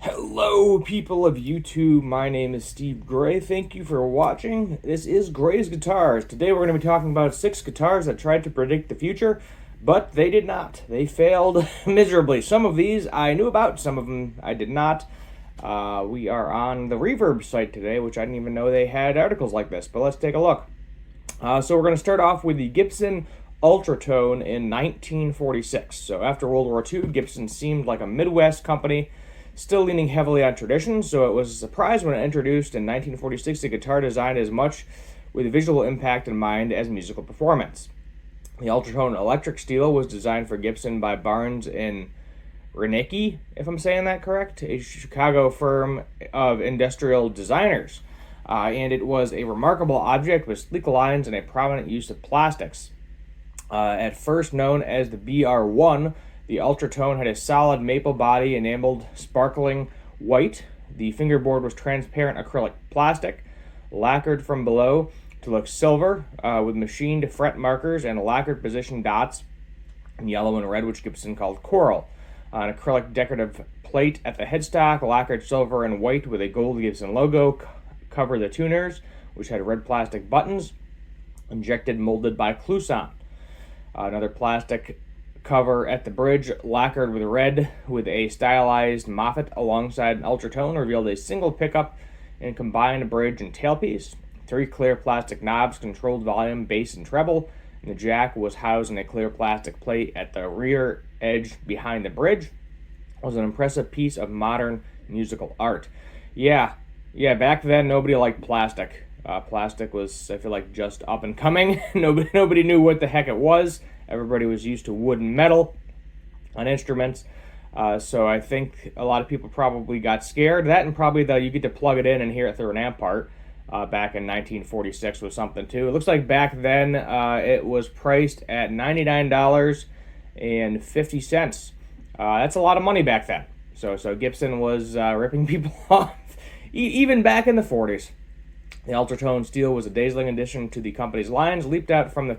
Hello, people of YouTube. My name is Steve Gray. Thank you for watching. This is Gray's Guitars. Today we're going to be talking about 6 guitars that tried to predict the future, but they did not. They failed miserably. Some of these I knew about, some of them I did not. We are on the Reverb site today, which I didn't even know they had articles like this, but let's take a look. So we're going to start off with the Gibson Ultratone in 1946. So after World War II, Gibson seemed like a Midwest company, still leaning heavily on tradition, so it was a surprise when it introduced in 1946 a guitar designed as much with visual impact in mind as musical performance. The Ultratone electric steel was designed for Gibson by Barnes and Reinecke, if I'm saying that correct, a Chicago firm of industrial designers. And it was a remarkable object with sleek lines and a prominent use of plastics. At first known as the BR1, the Ultratone had a solid maple body enameled sparkling white. The fingerboard was transparent acrylic plastic, lacquered from below to look silver, with machined fret markers and lacquered position dots in yellow and red, which Gibson called coral. An acrylic decorative plate at the headstock, lacquered silver and white with a gold Gibson logo, covered the tuners, which had red plastic buttons, injected molded by Kluson. Another plastic cover at the bridge, lacquered with red, with a stylized Moffett alongside an Ultratone, revealed a single pickup and combined bridge and tailpiece. 3 clear plastic knobs controlled volume, bass, and treble, and the jack was housed in a clear plastic plate at the rear edge behind the bridge. It was an impressive piece of modern musical art. Yeah, back then nobody liked plastic. Plastic was, I feel like, just up and coming. Nobody knew what the heck it was. Everybody was used to wood and metal on instruments. So I think a lot of people probably got scared. That and probably you get to plug it in and hear it through an amp part. Back in 1946 was something too. It looks like back then it was priced at $99.50. That's a lot of money back then. So Gibson was ripping people off even back in the 40s. The Ultratone steel was a dazzling addition to the company's lines, leaped out from the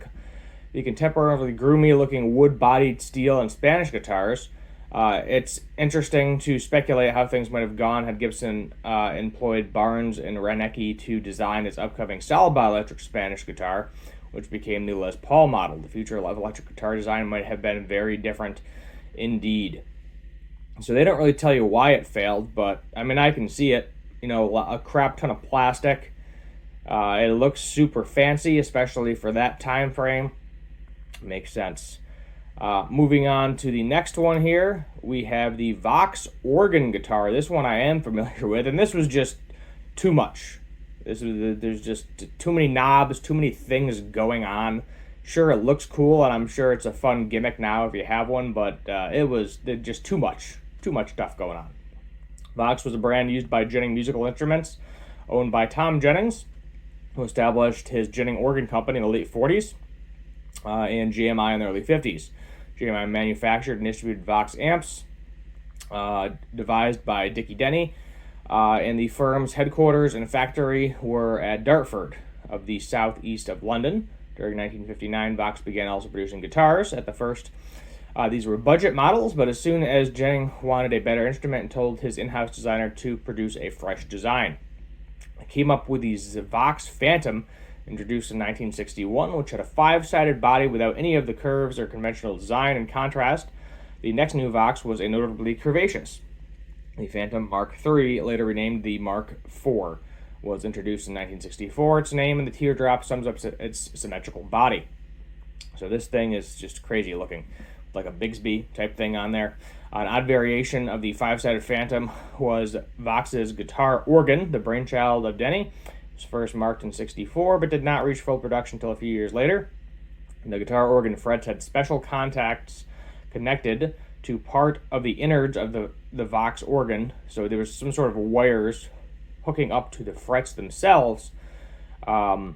contemporarily groomy-looking wood-bodied steel and Spanish guitars. It's interesting to speculate how things might have gone had Gibson employed Barnes and Reinecke to design its upcoming solid-body electric Spanish guitar, which became the Les Paul model. The future of electric guitar design might have been very different indeed. So they don't really tell you why it failed, but I mean, I can see it. You know, a crap ton of plastic. It looks super fancy, especially for that time frame. Makes sense. Moving on to the next one here, we have the Vox organ guitar. This one I am familiar with, and this was just too much. There's just too many knobs, too many things going on. Sure, it looks cool, and I'm sure it's a fun gimmick now if you have one, but it was just too much stuff going on. Vox was a brand used by Jennings Musical Instruments, owned by Tom Jennings, who established his Jennings organ company in the late 40s. And JMI in the early 50s. JMI manufactured and distributed Vox amps, devised by Dickie Denny, and the firm's headquarters and factory were at Dartford, of the southeast of London. During 1959, Vox began also producing guitars. At the first, these were budget models, but as soon as Jennings wanted a better instrument and told his in-house designer to produce a fresh design, he came up with the Vox Phantom, introduced in 1961, which had a 5-sided body without any of the curves or conventional design. In contrast, the next new Vox was a notably curvaceous. The Phantom Mark III, later renamed the Mark IV, was introduced in 1964. Its name and the teardrop sums up its symmetrical body. So this thing is just crazy looking, like a Bigsby type thing on there. An odd variation of the 5-sided Phantom was Vox's guitar organ, the brainchild of Denny. It was first marked in 1964, but did not reach full production until a few years later. The guitar organ frets had special contacts connected to part of the innards of the Vox organ, so there was some sort of wires hooking up to the frets themselves, by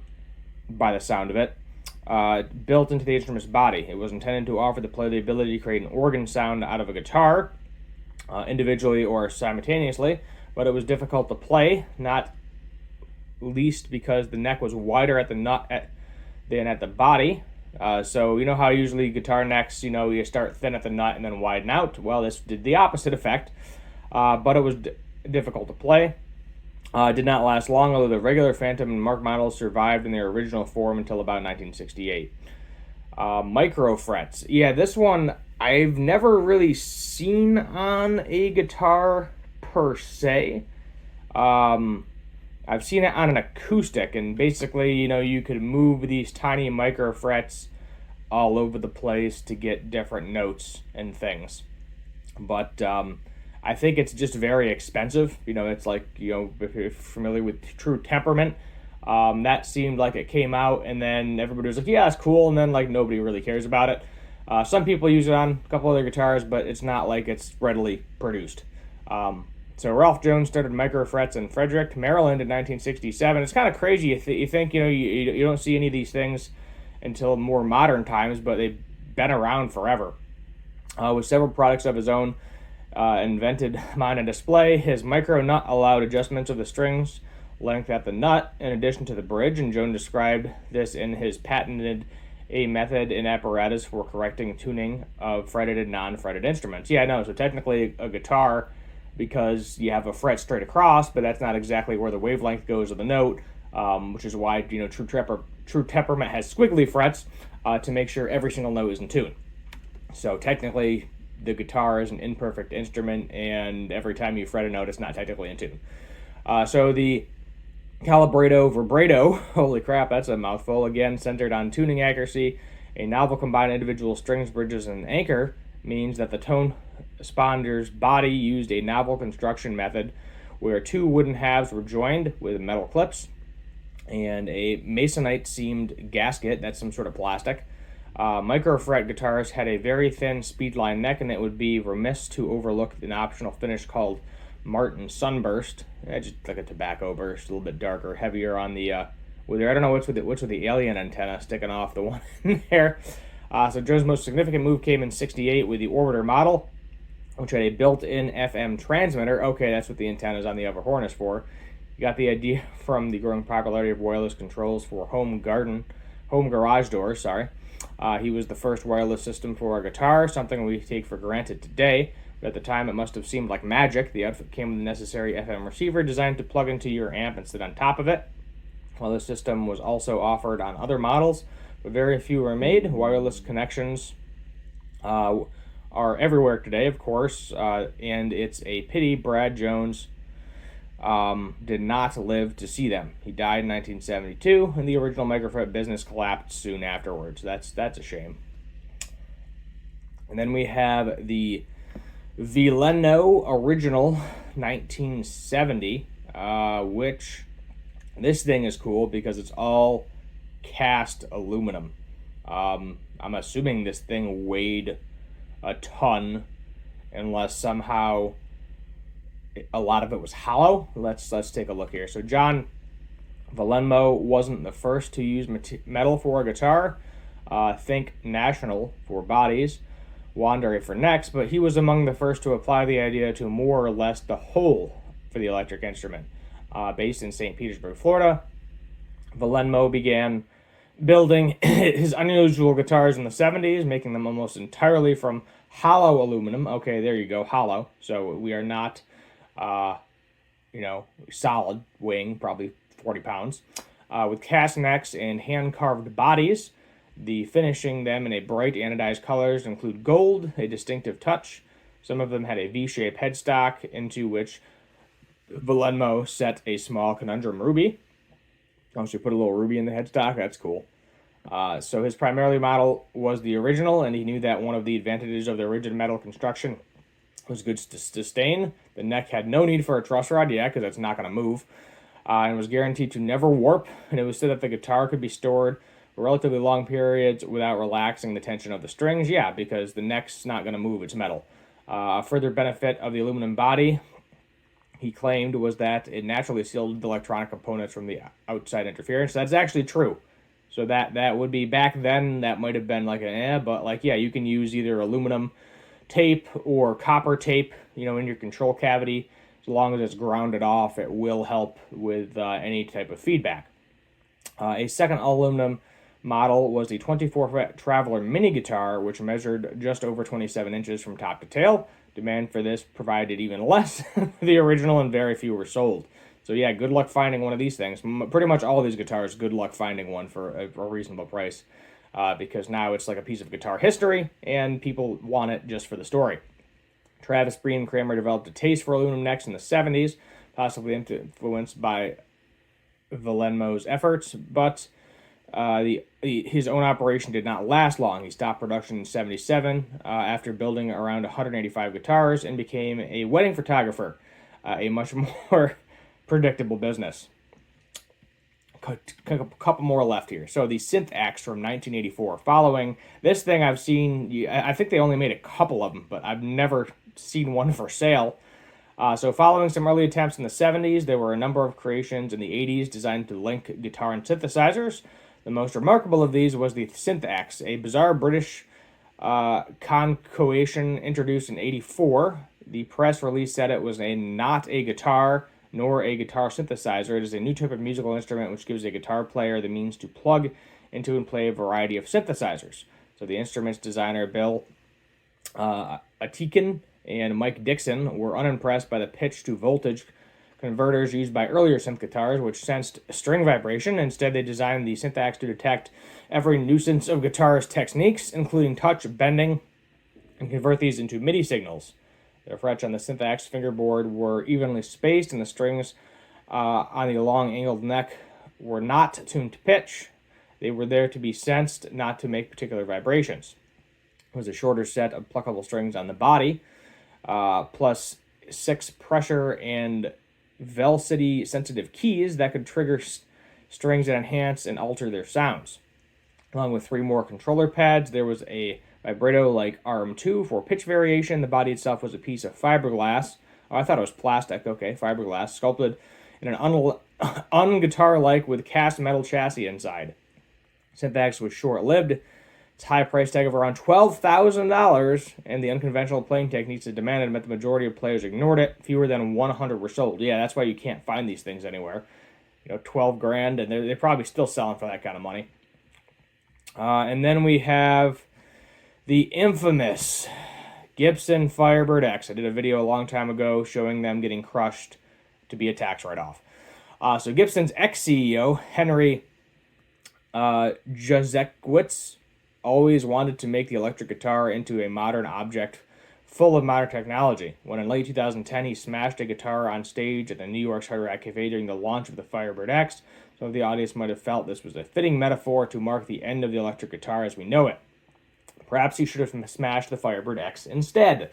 the sound of it, built into the instrument's body. It was intended to offer the player the ability to create an organ sound out of a guitar, individually or simultaneously, but it was difficult to play, not least because the neck was wider at the nut than at the body. So you know how usually guitar necks, you start thin at the nut and then widen out? Well, this did the opposite effect. but it was difficult to play. Did not last long, although the regular Phantom and Mark models survived in their original form until about 1968. Micro frets. Yeah, this one I've never really seen on a guitar per se. I've seen it on an acoustic, and basically, you could move these tiny micro frets all over the place to get different notes and things. But I think it's just very expensive. It's like, if you're familiar with True Temperament, that seemed like it came out and then everybody was like, yeah, it's cool, and then like nobody really cares about it. Some people use it on a couple other guitars, but it's not like it's readily produced. So Ralph Jones started micro frets in Frederick, Maryland in 1967. It's kind of crazy. You think, you don't see any of these things until more modern times, but they've been around forever. With several products of his own, invented mine and display. His micro nut allowed adjustments of the strings length at the nut in addition to the bridge, and Jones described this in his patented a method and apparatus for correcting tuning of fretted and non-fretted instruments. Yeah, no, so technically a guitar, because you have a fret straight across, but that's not exactly where the wavelength goes of the note, which is why True Temperament has squiggly frets to make sure every single note is in tune. So technically, the guitar is an imperfect instrument, and every time you fret a note, it's not technically in tune. So the Calibrato Vibrato, holy crap, that's a mouthful, again, centered on tuning accuracy. A novel combined individual strings, bridges, and anchor means that the tone sponder's body used a novel construction method where two wooden halves were joined with metal clips and a masonite seamed gasket, that's some sort of plastic. Micro fret guitars had a very thin speedline neck, and it would be remiss to overlook an optional finish called Martin Sunburst. Just like a tobacco burst, a little bit darker, heavier on the I don't know what's with the alien antenna sticking off the one in there. So Joe's most significant move came in '68 with the Orbiter model, which had a built-in FM transmitter. Okay, that's what the antennas on the upper horn is for. You got the idea from the growing popularity of wireless controls for home garage doors. He was the first wireless system for a guitar, something we take for granted today. But at the time, it must have seemed like magic. The outfit came with the necessary FM receiver designed to plug into your amp and sit on top of it. While the system was also offered on other models, but very few were made. Wireless connections are everywhere today, of course, and it's a pity Brad Jones did not live to see them. He died in 1972, and the original microfret business collapsed soon afterwards. That's a shame. And then we have the Vileno Original 1970, which this thing is cool because it's all cast aluminum. I'm assuming this thing weighed a ton, unless somehow a lot of it was hollow. Let's take a look here. So John Valenmo wasn't the first to use metal for a guitar. Think National for bodies, Wandere for necks, but he was among the first to apply the idea to more or less the whole for the electric instrument. Based in St. Petersburg, Florida, Valenmo began building his unusual guitars in the 70s, making them almost entirely from hollow aluminum. Okay, there you go, hollow. So we are not, solid, weighing probably 40 pounds. With cast necks and hand-carved bodies, the finishing them in a bright anodized colors include gold, a distinctive touch. Some of them had a V-shaped headstock into which Valenmo set a small conundrum ruby. So you put a little ruby in the headstock. That's cool. So his primary model was the original, and he knew that one of the advantages of the rigid metal construction was good sustain. The neck had no need for a truss rod, because it's not going to move, and was guaranteed to never warp. And it was said that the guitar could be stored for relatively long periods without relaxing the tension of the strings. Yeah, because the neck's not going to move; it's metal. A further benefit of the aluminum body, he claimed, was that it naturally sealed the electronic components from the outside interference. That's actually true. So that would be, back then, that might have been like but you can use either aluminum tape or copper tape, in your control cavity. As long as it's grounded off, it will help with any type of feedback. A second aluminum model was the 24-fret Traveler mini guitar, which measured just over 27 inches from top to tail. Demand for this provided even less than the original, and very few were sold. So yeah, good luck finding one of these things. Pretty much all of these guitars, good luck finding one for a reasonable price, because now it's like a piece of guitar history, and people want it just for the story. Travis Breen Kramer developed a taste for aluminum necks in the 70s, possibly influenced by Villeneuve's efforts, but his own operation did not last long. He stopped production in 77 after building around 185 guitars and became a wedding photographer, a much more predictable business. A couple more left here. So the Synth Axe from 1984. Following this thing, I've seen, I think they only made a couple of them, but I've never seen one for sale. So following some early attempts in the 70s, there were a number of creations in the 80s designed to link guitar and synthesizers. The most remarkable of these was the Synth Axe, a bizarre British concoction introduced in 84. The press release said it was not a guitar nor a guitar synthesizer. It is a new type of musical instrument which gives a guitar player the means to plug into and play a variety of synthesizers. So the instrument's designer, Bill Atikin and Mike Dixon, were unimpressed by the pitch to voltage converters used by earlier synth guitars, which sensed string vibration. Instead, they designed the Synth Axe to detect every nuisance of guitarist techniques, including touch, bending, and convert these into MIDI signals. The frets on the Synth Axe fingerboard were evenly spaced, and the strings on the long angled neck were not tuned to pitch. They were there to be sensed, not to make particular vibrations. It was a shorter set of pluckable strings on the body, plus 6 pressure and velocity sensitive keys that could trigger strings that enhance and alter their sounds. Along with 3 more controller pads, there was a vibrato-like arm 2 for pitch variation. The body itself was a piece of fiberglass. Oh, I thought it was plastic. Okay, fiberglass, sculpted in an un-guitar-like with cast metal chassis inside. Synth Axe was short-lived. Its high price tag of around $12,000 and the unconventional playing techniques it demanded meant the majority of players ignored it. Fewer than 100 were sold. Yeah, that's why you can't find these things anywhere. You know, 12 grand, and they're probably still selling for that kind of money. And then we have the infamous Gibson Firebird X. I did a video a long time ago showing them getting crushed to be a tax write-off. So Gibson's ex-CEO, Henry Jacekowitz, always wanted to make the electric guitar into a modern object full of modern technology. When in late 2010 he smashed a guitar on stage at the New York's Hard Rock Cafe during the launch of the Firebird X, some of the audience might have felt this was a fitting metaphor to mark the end of the electric guitar as we know it. Perhaps he should have smashed the Firebird X instead.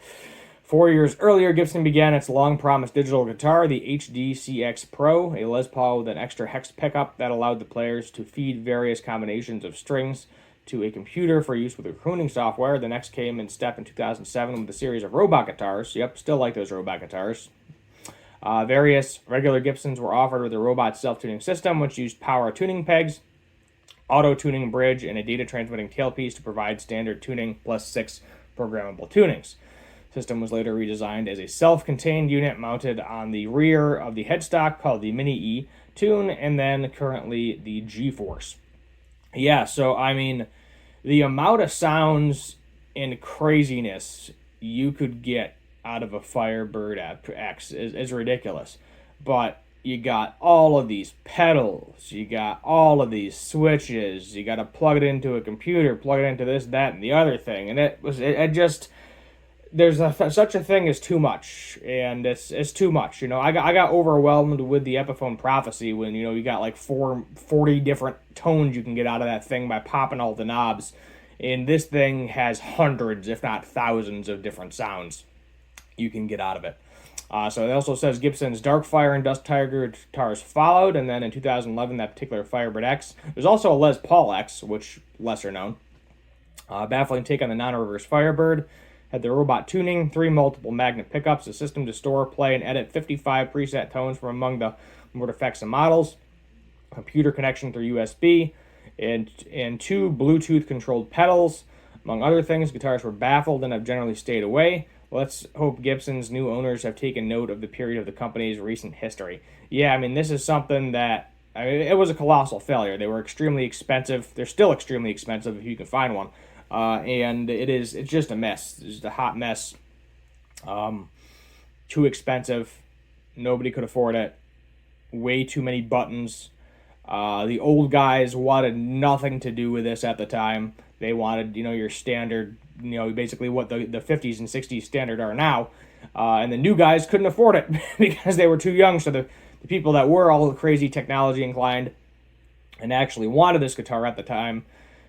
4 years earlier, Gibson began its long-promised digital guitar, the HD-CX Pro, a Les Paul with an extra hex pickup that allowed the players to feed various combinations of strings to a computer for use with the crooning software. The next came in step in 2007 with a series of robot guitars. Yep, still like those robot guitars. Various regular Gibsons were offered with a robot self-tuning system, which used power tuning pegs, auto-tuning bridge, and a data-transmitting tailpiece to provide standard tuning plus 6 programmable tunings. The system was later redesigned as a self-contained unit mounted on the rear of the headstock called the Mini E Tune, and then currently the G-Force. Yeah, so I mean, the amount of sounds and craziness you could get out of a Firebird X is ridiculous. But you got all of these pedals, you got all of these switches, you got to plug it into a computer, plug it into this, that, and the other thing, and it just, there's such a thing as too much, and it's too much. You know, I got overwhelmed with the Epiphone Prophecy when, you know, you got like 40 different tones you can get out of that thing by popping all the knobs, and this thing has hundreds, if not thousands, of different sounds you can get out of it. So it also says Gibson's Darkfire and Dust Tiger guitars followed, and then in 2011, that particular Firebird X. There's also a Les Paul X, which lesser known. Baffling take on the non-reverse Firebird. Had the robot tuning, 3 multiple magnet pickups, a system to store, play, and edit 55 preset tones from among the Mortifexa models, computer connection through USB, and 2 Bluetooth-controlled pedals. Among other things, guitars were baffled and have generally stayed away. Let's hope Gibson's new owners have taken note of the period of the company's recent history. Yeah, I mean, this is something that, I mean, it was a colossal failure. They were extremely expensive. They're still extremely expensive if you can find one. And it's just a mess. It's just a hot mess. Too expensive. Nobody could afford it. Way too many buttons. The old guys wanted nothing to do with this at the time. They wanted, your standard, basically what the 50s and 60s standard are now. And the new guys couldn't afford it because they were too young. So the people that were all crazy technology inclined and actually wanted this guitar at the time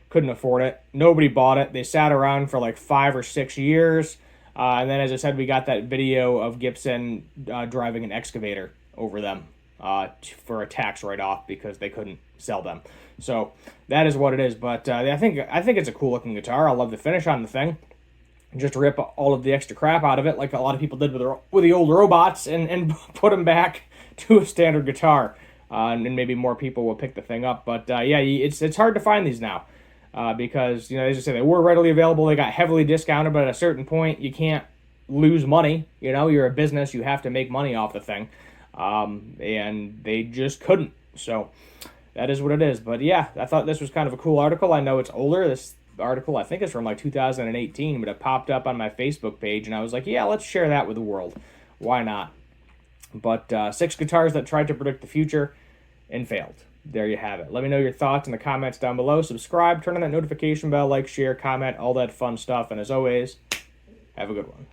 couldn't afford it. Nobody bought it. They sat around for like 5 or 6 years. And then, as I said, we got that video of Gibson driving an excavator over them for a tax write-off because they couldn't sell them. So that is what it is. But I think it's a cool looking guitar. I love the finish on the thing. Just rip all of the extra crap out of it, like a lot of people did with the old robots, and put them back to a standard guitar. And maybe more people will pick the thing up. But it's hard to find these now. Because, as I say, they were readily available. They got heavily discounted, but at a certain point, you can't lose money. You're a business. You have to make money off the thing. And they just couldn't. So that is what it is. But yeah, I thought this was kind of a cool article. I know it's older. This article, I think, is from like 2018, but it popped up on my Facebook page, and I was like, yeah, let's share that with the world. Why not? But 6 guitars that tried to predict the future and failed. There you have it. Let me know your thoughts in the comments down below. Subscribe, turn on that notification bell, like, share, comment, all that fun stuff. And as always, have a good one.